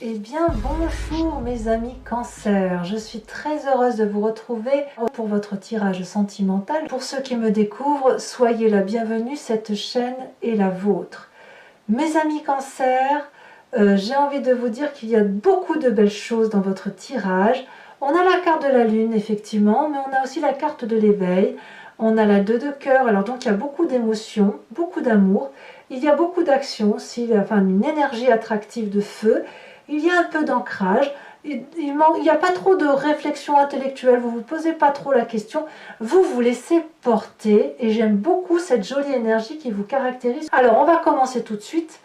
Eh bien bonjour mes amis Cancer, je suis très heureuse de vous retrouver pour votre tirage sentimental. Pour ceux qui me découvrent, soyez la bienvenue, cette chaîne est la vôtre. Mes amis Cancer, j'ai envie de vous dire qu'il y a beaucoup de belles choses dans votre tirage. On a la carte de la lune effectivement, mais on a aussi la carte de l'éveil. On a la 2 de cœur, alors donc il y a beaucoup d'émotions, beaucoup d'amour. Il y a beaucoup d'action, enfin une énergie attractive de feu. Il y a un peu d'ancrage, il n'y a pas trop de réflexion intellectuelle, vous ne vous posez pas trop la question, vous vous laissez porter et j'aime beaucoup cette jolie énergie qui vous caractérise. Alors on va commencer tout de suite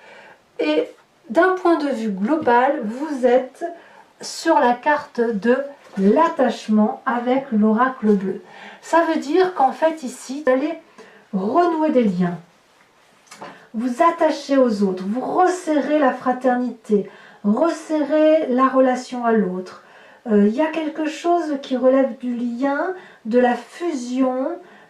et d'un point de vue global, vous êtes sur la carte de l'attachement avec l'oracle bleu. Ça veut dire qu'en fait ici, vous allez renouer des liens, vous attachez aux autres, vous resserrez la fraternité, resserrer la relation à l'autre. Il y a quelque chose qui relève du lien, de la fusion.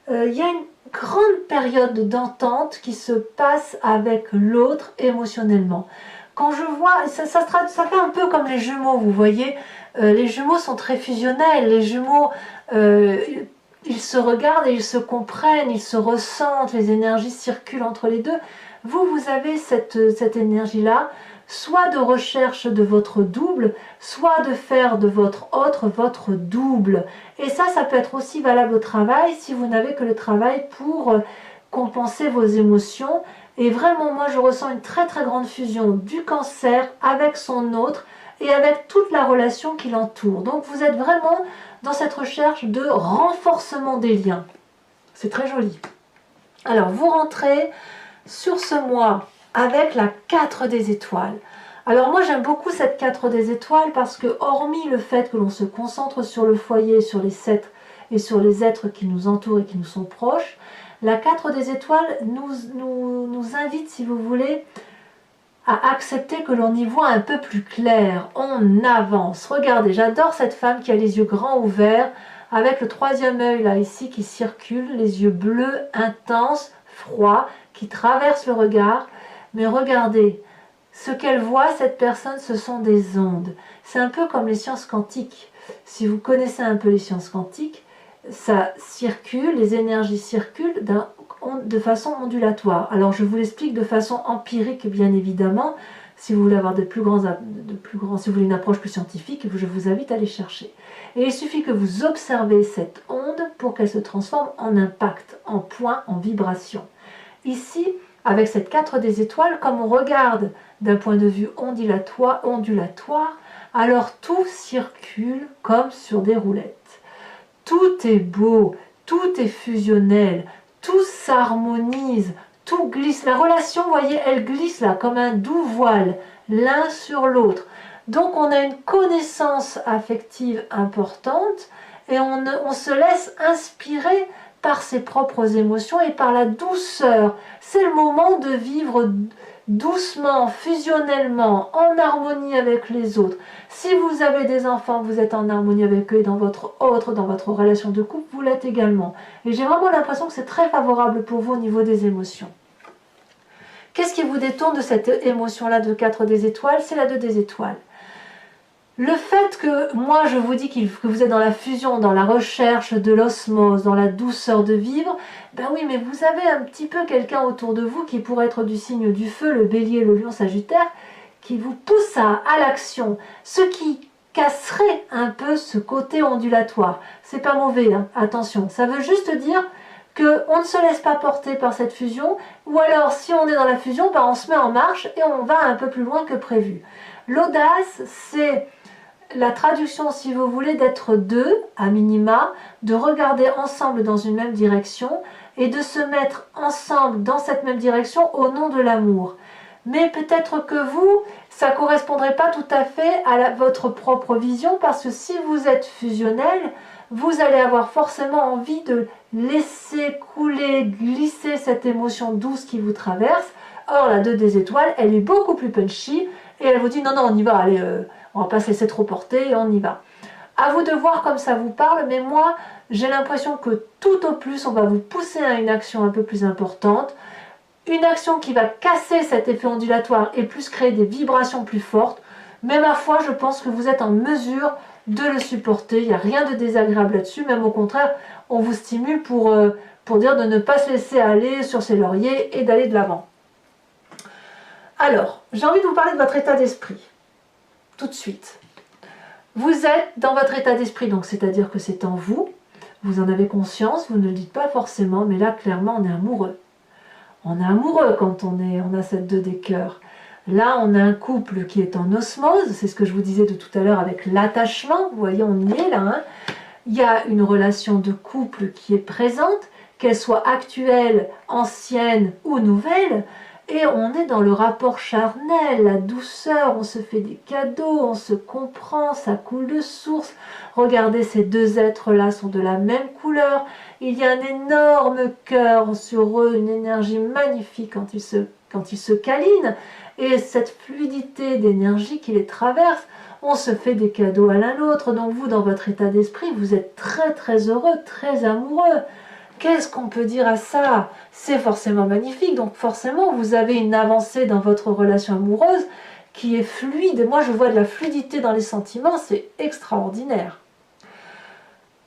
Il y a une grande période d'entente qui se passe avec l'autre émotionnellement. Quand je vois, ça fait un peu comme les jumeaux, vous voyez. Les jumeaux sont très fusionnels. Les jumeaux, ils se regardent et ils se comprennent, ils se ressentent, les énergies circulent entre les deux. Vous avez cette énergie-là, soit de recherche de votre double, soit de faire de votre autre votre double. Et ça peut être aussi valable au travail, si vous n'avez que le travail pour compenser vos émotions. Et vraiment, moi, je ressens une très très grande fusion du Cancer avec son autre et avec toute la relation qui l'entoure. Donc, vous êtes vraiment dans cette recherche de renforcement des liens. C'est très joli. Alors, vous rentrez sur ce mois avec la 4 des étoiles. Alors moi j'aime beaucoup cette 4 des étoiles parce que hormis le fait que l'on se concentre sur le foyer, sur les 7 et sur les êtres qui nous entourent et qui nous sont proches, la 4 des étoiles nous invite, si vous voulez, à accepter que l'on y voit un peu plus clair. On avance. Regardez, j'adore cette femme qui a les yeux grands ouverts avec le 3e œil là ici qui circule, les yeux bleus intenses, froids, qui traverse le regard, mais regardez, ce qu'elle voit, cette personne, ce sont des ondes. C'est un peu comme les sciences quantiques. Si vous connaissez un peu les sciences quantiques, ça circule, les énergies circulent de façon ondulatoire. Alors je vous l'explique de façon empirique, bien évidemment. Si vous voulez avoir si vous voulez une approche plus scientifique, je vous invite à les chercher. Et il suffit que vous observez cette onde pour qu'elle se transforme en impact, en point, en vibration. Ici, avec cette 4 des étoiles, comme on regarde d'un point de vue ondulatoire, alors tout circule comme sur des roulettes. Tout est beau, tout est fusionnel, tout s'harmonise, tout glisse. La relation, vous voyez, elle glisse là, comme un doux voile, l'un sur l'autre. Donc on a une connaissance affective importante et on se laisse inspirer par ses propres émotions et par la douceur. C'est le moment de vivre doucement, fusionnellement, en harmonie avec les autres. Si vous avez des enfants, vous êtes en harmonie avec eux et dans votre relation de couple, vous l'êtes également. Et j'ai vraiment l'impression que c'est très favorable pour vous au niveau des émotions. Qu'est-ce qui vous détourne de cette émotion-là de 4 des étoiles? C'est la 2 des étoiles. Le fait que moi je vous dis que vous êtes dans la fusion, dans la recherche de l'osmose, dans la douceur de vivre, ben oui, mais vous avez un petit peu quelqu'un autour de vous qui pourrait être du signe du feu, le bélier, le lion, sagittaire, qui vous pousse à l'action, ce qui casserait un peu ce côté ondulatoire. C'est pas mauvais, hein, attention, ça veut juste dire qu'on ne se laisse pas porter par cette fusion, ou alors si on est dans la fusion, ben on se met en marche et on va un peu plus loin que prévu. L'audace, c'est la traduction, si vous voulez, d'être deux, à minima, de regarder ensemble dans une même direction et de se mettre ensemble dans cette même direction au nom de l'amour. Mais peut-être que vous, ça ne correspondrait pas tout à fait à votre propre vision parce que si vous êtes fusionnel, vous allez avoir forcément envie de laisser couler, glisser cette émotion douce qui vous traverse. Or, la 2 des étoiles, elle est beaucoup plus punchy et elle vous dit non, on y va, allez, on va pas se laisser trop porter et on y va. À vous de voir comme ça vous parle, mais moi, j'ai l'impression que tout au plus, on va vous pousser à une action un peu plus importante, une action qui va casser cet effet ondulatoire et plus créer des vibrations plus fortes. Mais ma foi, je pense que vous êtes en mesure de le supporter. Il n'y a rien de désagréable là-dessus. Même au contraire, on vous stimule pour dire de ne pas se laisser aller sur ses lauriers et d'aller de l'avant. Alors, j'ai envie de vous parler de votre état d'esprit. Tout de suite. Vous êtes dans votre état d'esprit, donc c'est-à-dire que c'est en vous. Vous en avez conscience, vous ne le dites pas forcément, mais là, clairement, on est amoureux. On est amoureux quand on a cette 2 des cœurs. Là, on a un couple qui est en osmose, c'est ce que je vous disais de tout à l'heure avec l'attachement. Vous voyez, on y est là. Hein. Il y a une relation de couple qui est présente, qu'elle soit actuelle, ancienne ou nouvelle. Et on est dans le rapport charnel, la douceur, on se fait des cadeaux, on se comprend, ça coule de source. Regardez, ces 2 êtres-là sont de la même couleur. Il y a un énorme cœur sur eux, une énergie magnifique quand ils se câlinent. Et cette fluidité d'énergie qui les traverse, on se fait des cadeaux à l'un l'autre. Donc vous, dans votre état d'esprit, vous êtes très très heureux, très amoureux. Qu'est-ce qu'on peut dire à ça? C'est forcément magnifique, donc forcément vous avez une avancée dans votre relation amoureuse qui est fluide. Moi je vois de la fluidité dans les sentiments, c'est extraordinaire.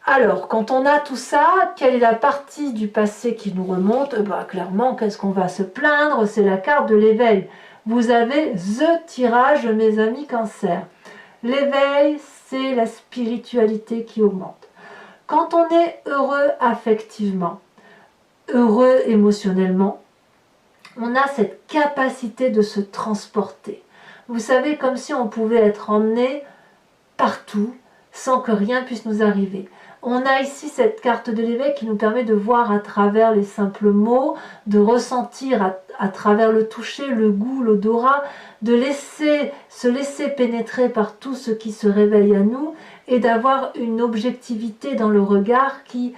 Alors, quand on a tout ça, quelle est la partie du passé qui nous remonte? Clairement, qu'est-ce qu'on va se plaindre? C'est la carte de l'éveil. Vous avez The tirage, mes amis Cancer. L'éveil, c'est la spiritualité qui augmente. Quand on est heureux affectivement, heureux émotionnellement, on a cette capacité de se transporter. Vous savez, comme si on pouvait être emmené partout sans que rien puisse nous arriver. On a ici cette carte de l'éveil qui nous permet de voir à travers les simples mots, de ressentir à travers le toucher, le goût, l'odorat, de se laisser pénétrer par tout ce qui se réveille à nous et d'avoir une objectivité dans le regard qui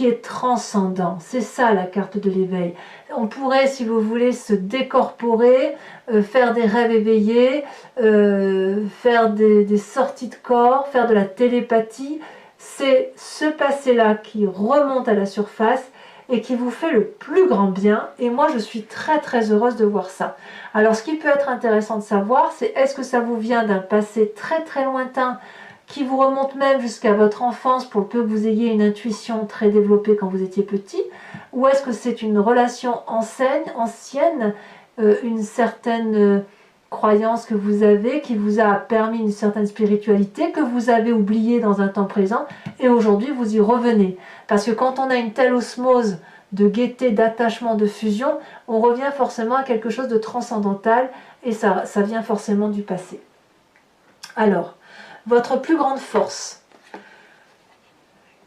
est transcendant. C'est ça la carte de l'éveil. On pourrait, si vous voulez, se décorporer, faire des rêves éveillés, faire des sorties de corps, faire de la télépathie. C'est ce passé-là qui remonte à la surface et qui vous fait le plus grand bien. Et moi, je suis très très heureuse de voir ça. Alors, ce qui peut être intéressant de savoir, c'est est-ce que ça vous vient d'un passé très très lointain qui vous remonte même jusqu'à votre enfance pour peu que vous ayez une intuition très développée quand vous étiez petit, ou est-ce que c'est une relation ancienne, une certaine croyance que vous avez qui vous a permis une certaine spiritualité que vous avez oubliée dans un temps présent et aujourd'hui vous y revenez. Parce que quand on a une telle osmose de gaieté, d'attachement, de fusion, on revient forcément à quelque chose de transcendantal et ça vient forcément du passé. Alors, votre plus grande force.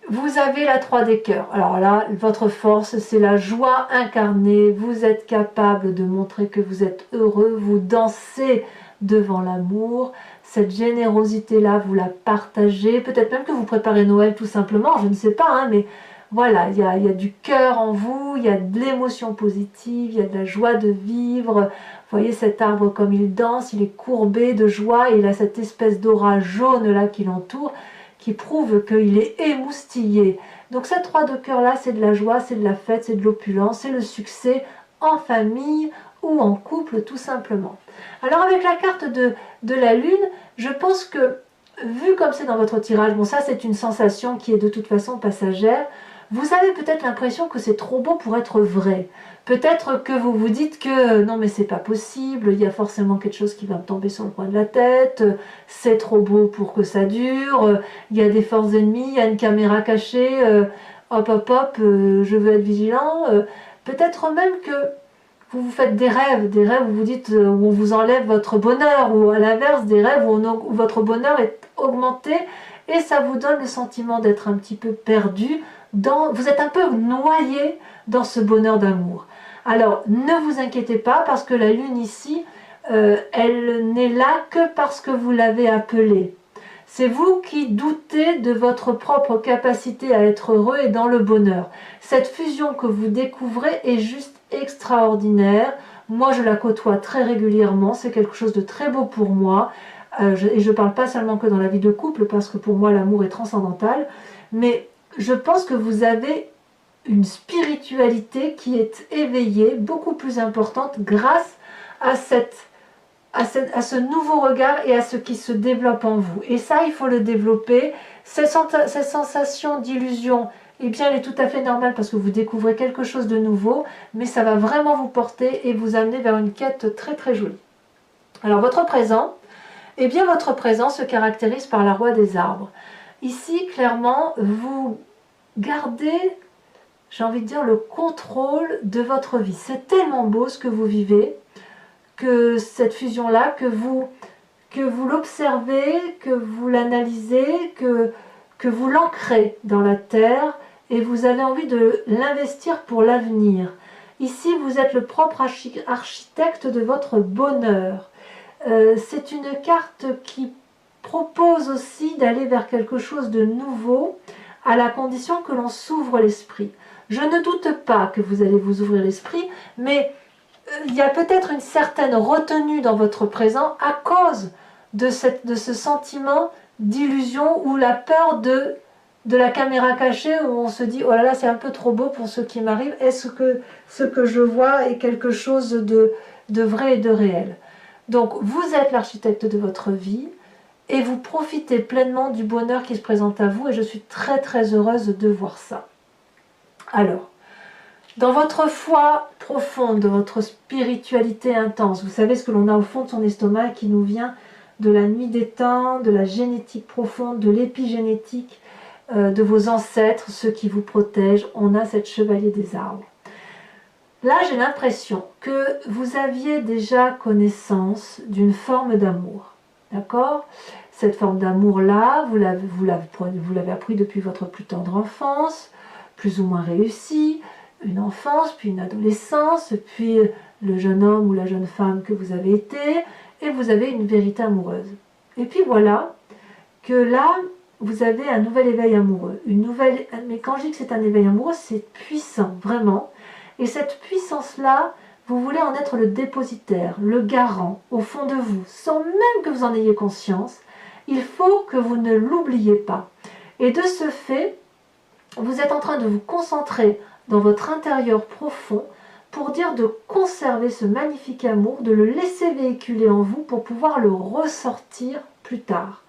Vous avez la 3 des cœurs. Alors là, votre force, c'est la joie incarnée. Vous êtes capable de montrer que vous êtes heureux. Vous dansez devant l'amour. Cette générosité-là, vous la partagez. Peut-être même que vous préparez Noël tout simplement. Je ne sais pas, hein, mais voilà, il y a du cœur en vous. Il y a de l'émotion positive. Il y a de la joie de vivre. Vous voyez cet arbre comme il danse. Il est courbé de joie. Et il a cette espèce d'aura jaune là qui l'entoure, qui prouve qu'il est émoustillé. Donc cette 3 de cœur là, c'est de la joie, c'est de la fête, c'est de l'opulence, c'est le succès en famille ou en couple tout simplement. Alors avec la carte de la lune, je pense que vu comme c'est dans votre tirage, bon ça c'est une sensation qui est de toute façon passagère, vous avez peut-être l'impression que c'est trop beau pour être vrai. Peut-être que vous vous dites que non mais c'est pas possible, il y a forcément quelque chose qui va me tomber sur le coin de la tête, c'est trop beau pour que ça dure, il y a des forces ennemies, il y a une caméra cachée, hop hop hop, je veux être vigilant. Peut-être même que vous vous faites des rêves où vous dites où on vous enlève votre bonheur, ou à l'inverse des rêves où votre bonheur est augmenté et ça vous donne le sentiment d'être un petit peu perdu, vous êtes un peu noyé dans ce bonheur d'amour. Alors, ne vous inquiétez pas parce que la lune ici, elle n'est là que parce que vous l'avez appelée. C'est vous qui doutez de votre propre capacité à être heureux et dans le bonheur. Cette fusion que vous découvrez est juste extraordinaire. Moi, je la côtoie très régulièrement. C'est quelque chose de très beau pour moi. Et je ne parle pas seulement que dans la vie de couple parce que pour moi, l'amour est transcendantal. Mais je pense que vous avez une spiritualité qui est éveillée, beaucoup plus importante grâce à cette à ce nouveau regard et à ce qui se développe en vous. Et ça, il faut le développer. Cette sensation d'illusion, eh bien, elle est tout à fait normale parce que vous découvrez quelque chose de nouveau, mais ça va vraiment vous porter et vous amener vers une quête très très jolie. Alors, votre présent, eh bien, votre présent se caractérise par la roue des arbres. Ici, clairement, vous gardez, j'ai envie de dire, le contrôle de votre vie. C'est tellement beau ce que vous vivez, que cette fusion-là, que vous l'observez, que vous l'analysez, que vous l'ancrez dans la terre et vous avez envie de l'investir pour l'avenir. Ici, vous êtes le propre architecte de votre bonheur. C'est une carte qui propose aussi d'aller vers quelque chose de nouveau à la condition que l'on s'ouvre l'esprit. Je ne doute pas que vous allez vous ouvrir l'esprit, mais il y a peut-être une certaine retenue dans votre présent à cause de ce sentiment d'illusion ou la peur de la caméra cachée où on se dit oh là là c'est un peu trop beau pour ce qui m'arrive, est-ce que ce que je vois est quelque chose de vrai et de réel. Donc vous êtes l'architecte de votre vie et vous profitez pleinement du bonheur qui se présente à vous et je suis très très heureuse de voir ça. Alors, dans votre foi profonde, de votre spiritualité intense, vous savez ce que l'on a au fond de son estomac qui nous vient de la nuit des temps, de la génétique profonde, de l'épigénétique, de vos ancêtres, ceux qui vous protègent, on a cette chevalier des arbres. Là, j'ai l'impression que vous aviez déjà connaissance d'une forme d'amour. D'accord ? Cette forme d'amour-là, vous l'avez appris depuis votre plus tendre enfance, plus ou moins réussie, une enfance, puis une adolescence, puis le jeune homme ou la jeune femme que vous avez été, et vous avez une vérité amoureuse. Et puis voilà que là, vous avez un nouvel éveil amoureux. Mais quand je dis que c'est un éveil amoureux, c'est puissant, vraiment. Et cette puissance-là, vous voulez en être le dépositaire, le garant, au fond de vous, sans même que vous en ayez conscience. Il faut que vous ne l'oubliez pas. Et de ce fait, vous êtes en train de vous concentrer dans votre intérieur profond pour dire de conserver ce magnifique amour, de le laisser véhiculer en vous pour pouvoir le ressortir plus tard.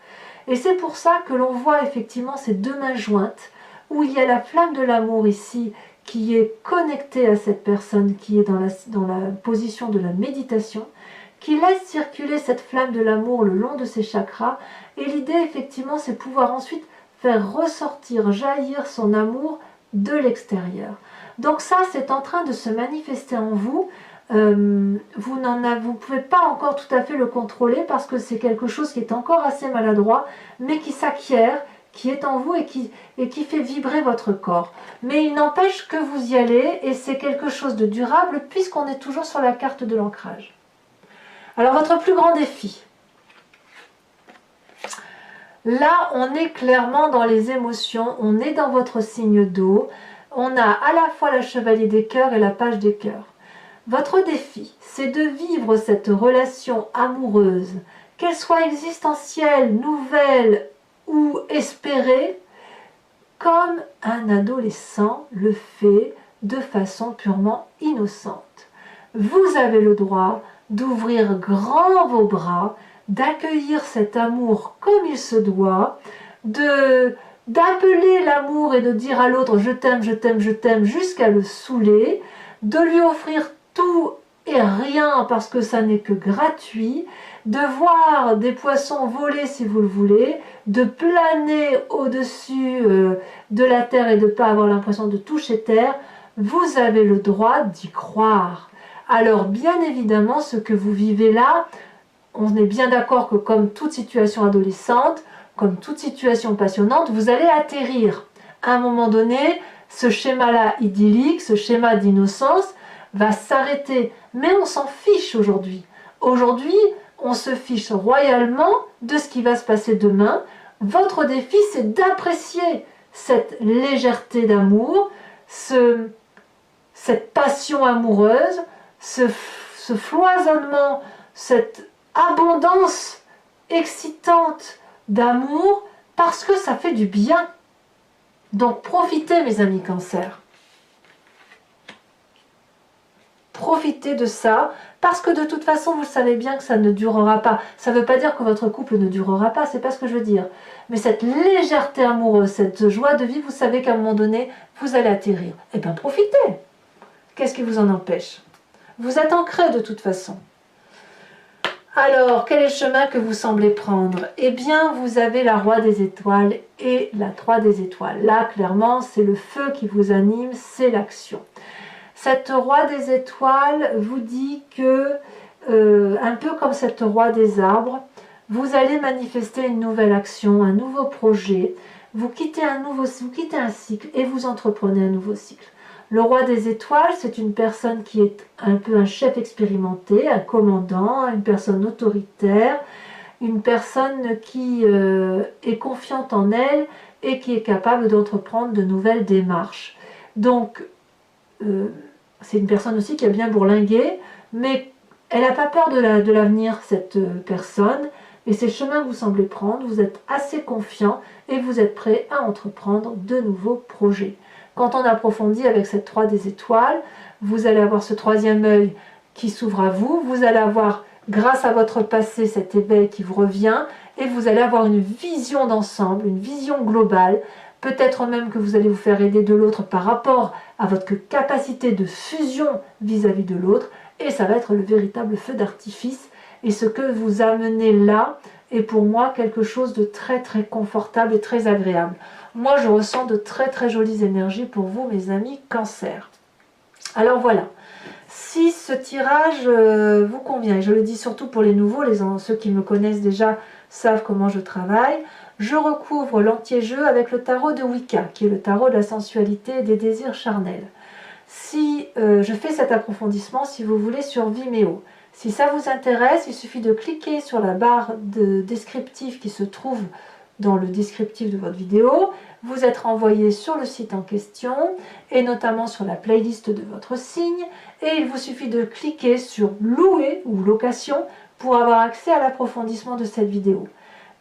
Et c'est pour ça que l'on voit effectivement ces deux mains jointes, où il y a la flamme de l'amour ici, qui est connectée à cette personne qui est dans la position de la méditation, qui laisse circuler cette flamme de l'amour le long de ses chakras. Et l'idée effectivement c'est pouvoir ensuite faire ressortir, jaillir son amour de l'extérieur. Donc ça c'est en train de se manifester en vous. Vous ne pouvez pas encore tout à fait le contrôler parce que c'est quelque chose qui est encore assez maladroit, mais qui s'acquiert, qui est en vous et qui fait vibrer votre corps. Mais il n'empêche que vous y allez et c'est quelque chose de durable puisqu'on est toujours sur la carte de l'ancrage. Alors votre plus grand défi. Là, on est clairement dans les émotions, on est dans votre signe d'eau, on a à la fois la chevalier des cœurs et la page des cœurs. Votre défi, c'est de vivre cette relation amoureuse, qu'elle soit existentielle, nouvelle ou espérée, comme un adolescent le fait de façon purement innocente. Vous avez le droit d'ouvrir grand vos bras, d'accueillir cet amour comme il se doit, d'appeler l'amour et de dire à l'autre je t'aime, je t'aime, je t'aime jusqu'à le saouler, de lui offrir tout et rien parce que ça n'est que gratuit, de voir des poissons voler si vous le voulez, de planer au-dessus de la terre et de ne pas avoir l'impression de toucher terre, vous avez le droit d'y croire. Alors bien évidemment, ce que vous vivez là, on est bien d'accord que comme toute situation adolescente, comme toute situation passionnante, vous allez atterrir. À un moment donné, ce schéma-là idyllique, ce schéma d'innocence, va s'arrêter. Mais on s'en fiche aujourd'hui. Aujourd'hui, on se fiche royalement de ce qui va se passer demain. Votre défi, c'est d'apprécier cette légèreté d'amour, cette passion amoureuse, ce foisonnement, cette abondance excitante d'amour, parce que ça fait du bien. Donc profitez, mes amis Cancer. Profitez de ça, parce que de toute façon, vous savez bien que ça ne durera pas. Ça ne veut pas dire que votre couple ne durera pas, c'est pas ce que je veux dire. Mais cette légèreté amoureuse, cette joie de vie, vous savez qu'à un moment donné, vous allez atterrir. Eh bien, profitez. Qu'est-ce qui vous en empêche? Vous êtes ancré de toute façon. Alors, quel est le chemin que vous semblez prendre? Eh bien, vous avez la Roi des étoiles et la 3 des étoiles. Là, clairement, c'est le feu qui vous anime, c'est l'action. Cette Roi des étoiles vous dit que, un peu comme cette Roi des arbres, vous allez manifester une nouvelle action, un nouveau projet. Vous quittez un cycle et vous entreprenez un nouveau cycle. Le Roi des étoiles, c'est une personne qui est un peu un chef expérimenté, un commandant, une personne autoritaire, une personne qui est confiante en elle et qui est capable d'entreprendre de nouvelles démarches. Donc, c'est une personne aussi qui a bien bourlingué, mais elle n'a pas peur de l'avenir, cette personne, et c'est le chemin que vous semblez prendre. Vous êtes assez confiant et vous êtes prêt à entreprendre de nouveaux projets. Quand on approfondit avec cette 3 des étoiles, vous allez avoir ce troisième œil qui s'ouvre à vous, vous allez avoir, grâce à votre passé, cet éveil qui vous revient, et vous allez avoir une vision d'ensemble, une vision globale, peut-être même que vous allez vous faire aider de l'autre par rapport à votre capacité de fusion vis-à-vis de l'autre, et ça va être le véritable feu d'artifice, et ce que vous amenez là est pour moi quelque chose de très très confortable et très agréable. Moi, je ressens de très très jolies énergies pour vous, mes amis Cancer. Alors voilà, si ce tirage vous convient, et je le dis surtout pour les nouveaux, ceux qui me connaissent déjà savent comment je travaille, je recouvre l'anti-jeu avec le tarot de Wicca, qui est le tarot de la sensualité et des désirs charnels. Si je fais cet approfondissement, si vous voulez, sur Vimeo, si ça vous intéresse, il suffit de cliquer sur la barre de descriptif qui se trouve dans le descriptif de votre vidéo. Vous êtes renvoyé sur le site en question et notamment sur la playlist de votre signe, et il vous suffit de cliquer sur louer ou location pour avoir accès à l'approfondissement de cette vidéo.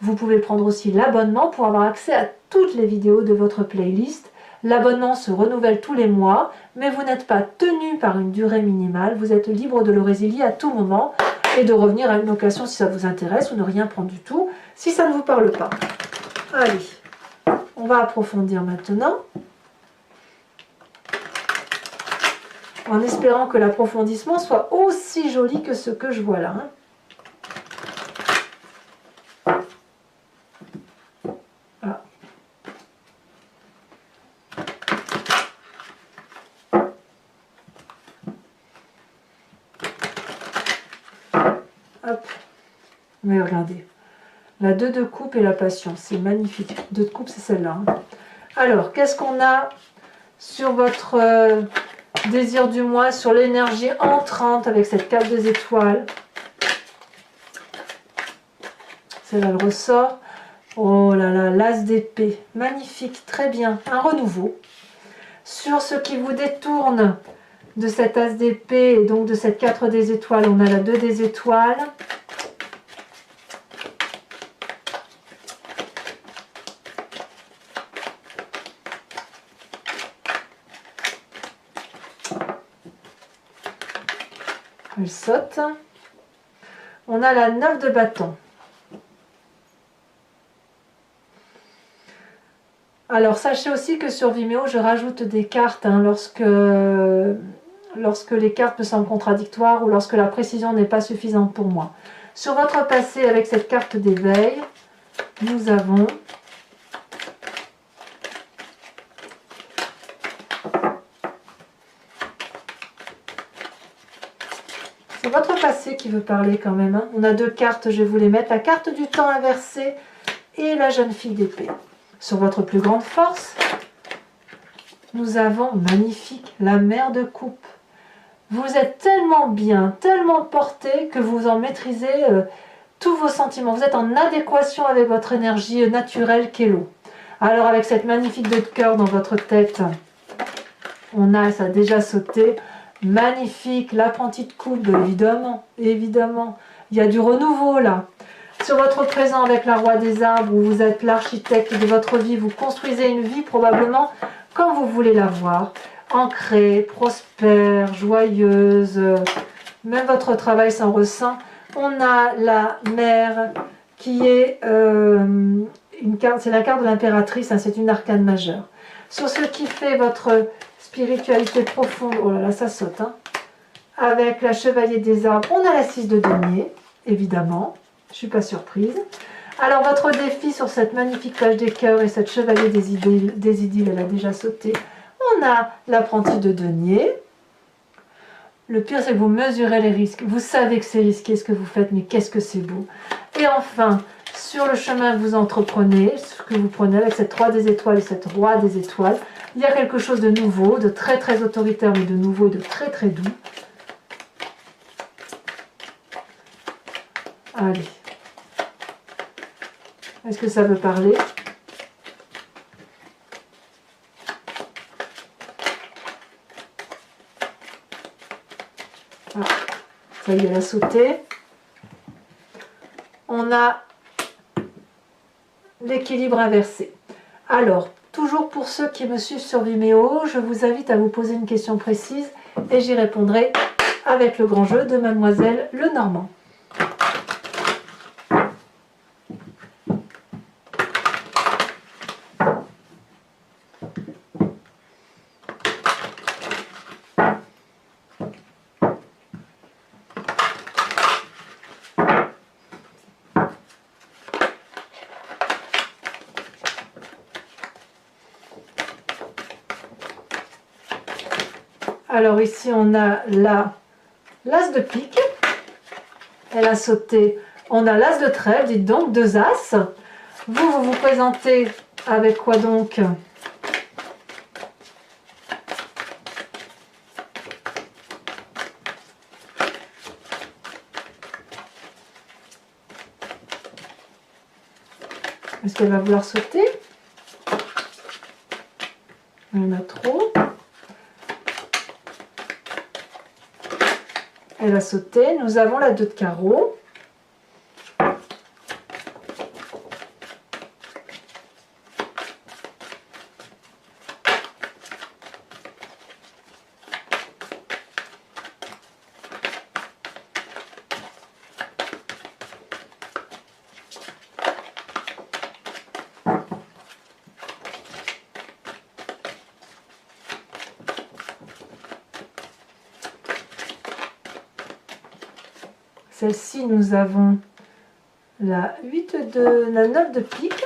Vous pouvez prendre aussi l'abonnement pour avoir accès à toutes les vidéos de votre playlist. L'abonnement se renouvelle tous les mois, mais vous n'êtes pas tenu par une durée minimale. Vous êtes libre de le résilier à tout moment et de revenir à une location si ça vous intéresse ou ne rien prendre du tout si ça ne vous parle pas. Allez, on va approfondir maintenant, en espérant que l'approfondissement soit aussi joli que ce que je vois là. Ah. Hop, mais regardez. La 2 de coupe et la passion, c'est magnifique. 2 de coupe, c'est celle-là. Alors, qu'est-ce qu'on a sur votre désir du mois, sur l'énergie entrante avec cette carte des étoiles? Celle-là, elle ressort. Oh là là, l'as d'épée. Magnifique, très bien. Un renouveau. Sur ce qui vous détourne de cet as d'épée et donc de cette 4 des étoiles, on a la 2 des étoiles. Elle saute. On a la 9 de bâton. Alors sachez aussi que sur Vimeo je rajoute des cartes lorsque les cartes me semblent contradictoires ou lorsque la précision n'est pas suffisante pour moi. Sur votre passé avec cette carte d'éveil, nous avons votre passé qui veut parler quand même. On a 2 cartes, je vais vous les mettre. La carte du temps inversé et la jeune fille d'épée. Sur votre plus grande force, nous avons, magnifique, la mère de coupe. Vous êtes tellement bien, tellement porté que vous en maîtrisez tous vos sentiments. Vous êtes en adéquation avec votre énergie naturelle qu'est l'eau. Alors avec cette magnifique 2 de cœur dans votre tête, ça a déjà sauté. Magnifique, l'apprenti de coupe, évidemment, évidemment. Il y a du renouveau là. Sur votre présent avec la Roi des arbres, où vous êtes l'architecte de votre vie, vous construisez une vie probablement comme vous voulez la voir. ancrée, prospère, joyeuse. Même votre travail s'en ressent. On a la mère qui est une carte, c'est la carte de l'impératrice, hein, c'est une arcane majeure. Sur ce qui fait votre spiritualité profonde, oh là là, ça saute, hein. Avec la chevalier des arbres, on a la 6 de denier, évidemment, je ne suis pas surprise. Alors votre défi sur cette magnifique page des cœurs et cette chevalier des idylles, elle a déjà sauté. On a l'apprenti de denier. Le pire, c'est que vous mesurez les risques. Vous savez que c'est risqué ce que vous faites, mais qu'est-ce que c'est beau. Et enfin, sur le chemin que vous entreprenez, ce que vous prenez avec cette 3 des étoiles et cette roi des étoiles, il y a quelque chose de nouveau, de très très autoritaire, mais de nouveau, de très très doux. Allez. Est-ce que ça veut parler? Ah, ça y est, elle a sauté. On a l'équilibre inversé. Alors, toujours pour ceux qui me suivent sur Vimeo, je vous invite à vous poser une question précise et j'y répondrai avec le grand jeu de Mademoiselle Lenormand. Alors ici on a l'as de pique, elle a sauté, on a l'as de trèfle, dites donc, 2 as. Vous vous présentez avec quoi donc? Est-ce qu'elle va vouloir sauter? Il y en a trop. Elle a sauté. Nous avons la 2 de carreau. Celle-ci, nous avons la 9 de pique.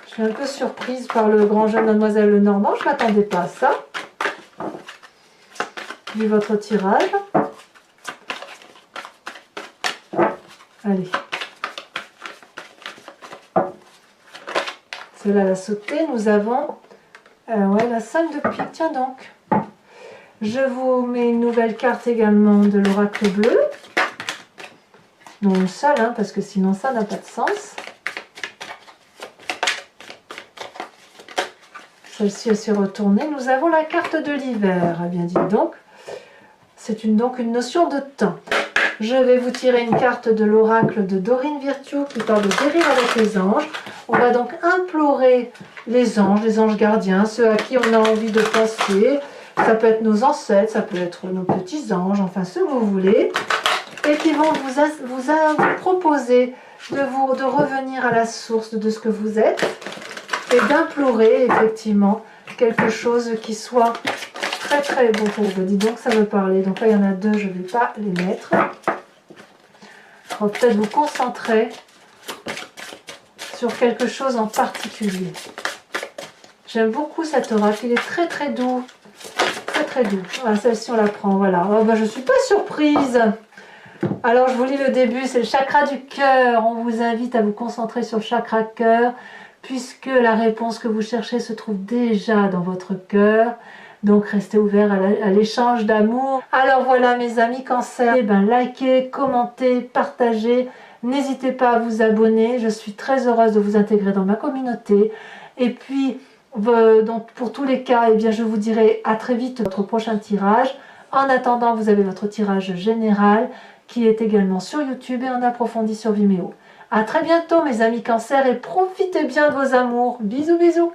Je suis un peu surprise par le grand jeu de Mademoiselle Lenormand. Je ne m'attendais pas à ça. Vu votre tirage. Allez. Celle-là, la sautée. Nous avons ouais, la 5 de pique. Tiens donc. Je vous mets une nouvelle carte également de l'oracle bleu. Non, une seule, hein, parce que sinon ça n'a pas de sens. Celle-ci elle s'est retournée. Nous avons la carte de l'hiver. Eh bien, dites donc. C'est donc une notion de temps. Je vais vous tirer une carte de l'oracle de Dorine Virtue qui parle de guérir avec les anges. On va donc implorer les anges gardiens, ceux à qui on a envie de penser. Ça peut être nos ancêtres, ça peut être nos petits anges, enfin ceux que vous voulez. Et qui vont vous proposer de revenir à la source de ce que vous êtes et d'implorer effectivement quelque chose qui soit très très bon pour vous. Dis donc, ça me parlait. Donc là, il y en a 2, je ne vais pas les mettre. On va peut-être vous concentrer sur quelque chose en particulier. J'aime beaucoup cet oracle, il est très très doux. Très très doux. Voilà, celle-ci on la prend, voilà. Oh, ben, je ne suis pas surprise. Alors je vous lis le début, c'est le chakra du cœur. On vous invite à vous concentrer sur le chakra cœur, puisque la réponse que vous cherchez se trouve déjà dans votre cœur. Donc restez ouverts à l'échange d'amour. Alors voilà mes amis Cancer, eh ben, likez, commentez, partagez. N'hésitez pas à vous abonner. Je suis très heureuse de vous intégrer dans ma communauté. Et puis, donc, pour tous les cas, eh bien, je vous dirai à très vite votre prochain tirage. En attendant, vous avez votre tirage général qui est également sur YouTube et en approfondi sur Vimeo. À très bientôt mes amis Cancer et profitez bien de vos amours. Bisous bisous.